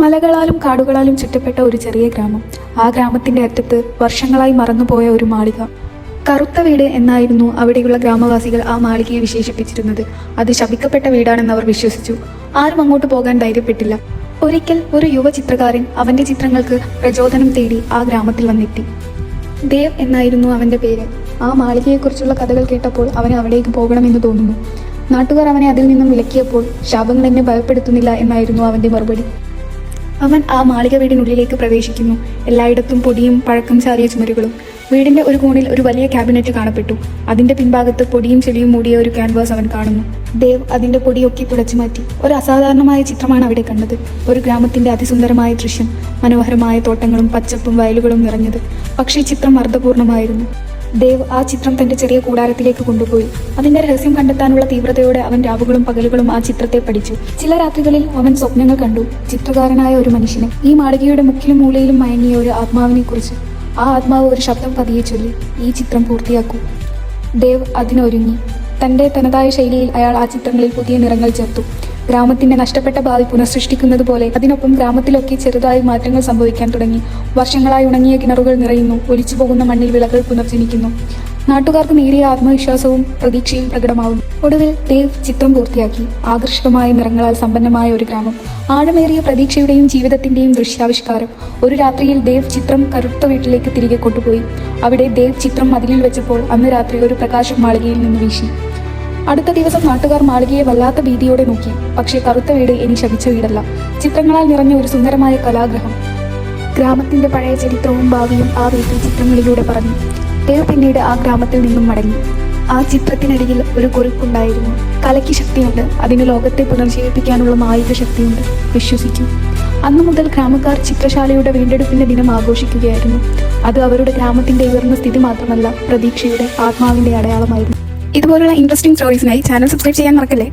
മലകളാലും കാടുകളാലും ചുറ്റപ്പെട്ട ഒരു ചെറിയ ഗ്രാമം. ആ ഗ്രാമത്തിന്റെ അറ്റത്ത് വർഷങ്ങളായി മറന്നുപോയ ഒരു മാളിക. കറുത്ത വീട് എന്നായിരുന്നു അവിടെയുള്ള ഗ്രാമവാസികൾ ആ മാളികയെ വിശേഷിപ്പിച്ചിരുന്നത്. അത് ശപിക്കപ്പെട്ട വീടാണെന്ന് അവർ വിശ്വസിച്ചു. ആരും അങ്ങോട്ട് പോകാൻ ധൈര്യപ്പെട്ടില്ല. ഒരിക്കൽ ഒരു യുവ ചിത്രകാരൻ അവന്റെ ചിത്രങ്ങൾക്ക് പ്രചോദനം തേടി ആ ഗ്രാമത്തിൽ വന്നെത്തി. ദേവ് എന്നായിരുന്നു അവന്റെ പേര്. ആ മാളികയെക്കുറിച്ചുള്ള കഥകൾ കേട്ടപ്പോൾ അവന് അവിടേക്ക് പോകണമെന്ന് തോന്നുന്നു. നാട്ടുകാർ അവനെ അതിൽ നിന്നും വിലക്കിയപ്പോൾ ശാപങ്ങൾ എന്നെ ഭയപ്പെടുത്തുന്നില്ല എന്നായിരുന്നു അവന്റെ മറുപടി. അവൻ ആ മാളിക വീടിനുള്ളിലേക്ക് പ്രവേശിക്കുന്നു. എല്ലായിടത്തും പൊടിയും പഴക്കം ചാരിയ ചുമരുകളും. വീടിന്റെ ഒരു കോണിൽ ഒരു വലിയ ക്യാബിനറ്റ് കാണപ്പെട്ടു. അതിന്റെ പിൻഭാഗത്ത് പൊടിയും ചെളിയും മൂടിയ ഒരു ക്യാൻവാസ് അവൻ കാണുന്നു. ദേവ് അതിന്റെ പൊടിയൊക്കെ തുടച്ചു മാറ്റി. ഒരു അസാധാരണമായ ചിത്രമാണ് അവിടെ കണ്ടത്. ഒരു ഗ്രാമത്തിന്റെ അതിസുന്ദരമായ ദൃശ്യം. മനോഹരമായ തോട്ടങ്ങളും പച്ചപ്പും വയലുകളും നിറഞ്ഞത്. പക്ഷേ ചിത്രം അർത്ഥപൂർണമായിരുന്നു. ദേവ് ആ ചിത്രം തന്റെ ചെറിയ കൂടാരത്തിലേക്ക് കൊണ്ടുപോയി. അതിന്റെ രഹസ്യം കണ്ടെത്താനുള്ള തീവ്രതയോടെ അവൻ രാവുകളും പകലുകളും ആ ചിത്രത്തെ പഠിച്ചു. ചില രാത്രികളിൽ അവൻ സ്വപ്നങ്ങൾ കണ്ടു. ചിത്രകാരനായ ഒരു മനുഷ്യനെ, ഈ മാളികയുടെ മുക്കിലും മൂലയിലും മയങ്ങിയ ഒരു ആത്മാവിനെ കുറിച്ച്. ആ ആത്മാവ് ഒരു ശബ്ദം പതിയെ ചൊല്ലി, ഈ ചിത്രം പൂർത്തിയാക്കൂ. ദേവ് അതിനൊരുങ്ങി. തന്റെ തനതായ ശൈലിയിൽ അയാൾ ആ ചിത്രങ്ങളിൽ പുതിയ നിറങ്ങൾ ചേർത്തു. ഗ്രാമത്തിന്റെ നഷ്ടപ്പെട്ട ഭാവി പുനഃസൃഷ്ടിക്കുന്നത് പോലെ അതിനൊപ്പം ഗ്രാമത്തിലൊക്കെ ചെറുതായി മാറ്റങ്ങൾ സംഭവിക്കാൻ തുടങ്ങി. വർഷങ്ങളായി ഉണങ്ങിയ കിണറുകൾ നിറയുന്നു. ഒലിച്ചു പോകുന്ന മണ്ണിൽ വിളകൾ പുനർജനിക്കുന്നു. നാട്ടുകാർക്ക് നേരിയ ആത്മവിശ്വാസവും പ്രതീക്ഷയും പ്രകടമാവുന്നു. ഒടുവിൽ ദേവ് ചിത്രം പൂർത്തിയാക്കി. ആകർഷകമായ നിറങ്ങളാൽ സമ്പന്നമായ ഒരു ഗ്രാമം. ആഴമേറിയ പ്രതീക്ഷയുടെയും ജീവിതത്തിന്റെയും ദൃശ്യാവിഷ്കാരം. ഒരു രാത്രിയിൽ ദേവ് ചിത്രം കറുത്ത വീട്ടിലേക്ക് തിരികെ കൊണ്ടുപോയി. അവിടെ ദേവ് ചിത്രം മതിലിൽ വെച്ചപ്പോൾ അന്ന് രാത്രി ഒരു പ്രകാശം മാളികയിൽ നിന്ന് വീശി. അടുത്ത ദിവസം നാട്ടുകാർ മാളികയെ വല്ലാത്ത ഭീതിയോടെ നോക്കി. പക്ഷേ കറുത്ത വീട് ഇനി ശപിച്ച വീടല്ല, ചിത്രങ്ങളാൽ നിറഞ്ഞ ഒരു സുന്ദരമായ കലാഗ്രഹം. ഗ്രാമത്തിന്റെ പഴയ ചരിത്രവും ഭാവിയും ആ വീട്ടിൽ ചിത്രങ്ങളിലൂടെ പറഞ്ഞു. ദേവ് പിന്നീട് ആ ഗ്രാമത്തിൽ നിന്നും മടങ്ങി. ആ ചിത്രത്തിനരികിൽ ഒരു കുറിപ്പുണ്ടായിരുന്നു. കലയ്ക്ക് ശക്തിയുണ്ട്, അതിന് ലോകത്തെ പുനർജീവിപ്പിക്കാനുള്ള മായിക ശക്തിയുണ്ട്, വിശ്വസിക്കൂ. അന്നു മുതൽ ഗ്രാമക്കാർ ചിത്രശാലയുടെ വീണ്ടെടുപ്പിന്റെ ദിനം ആഘോഷിക്കുകയായിരുന്നു. അത് അവരുടെ ഗ്രാമത്തിന്റെ ഉയർന്ന സ്ഥിതി മാത്രമല്ല, പ്രതീക്ഷയുടെ, ആത്മാവിന്റെ അടയാളമായിരുന്നു. ഇതുപോലുള്ള ഇൻട്രസ്റ്റിംഗ് സ്റ്റോറീസിനായി ചാനൽ സബ്സ്ക്രൈബ് ചെയ്യാൻ മറക്കല്ലേ.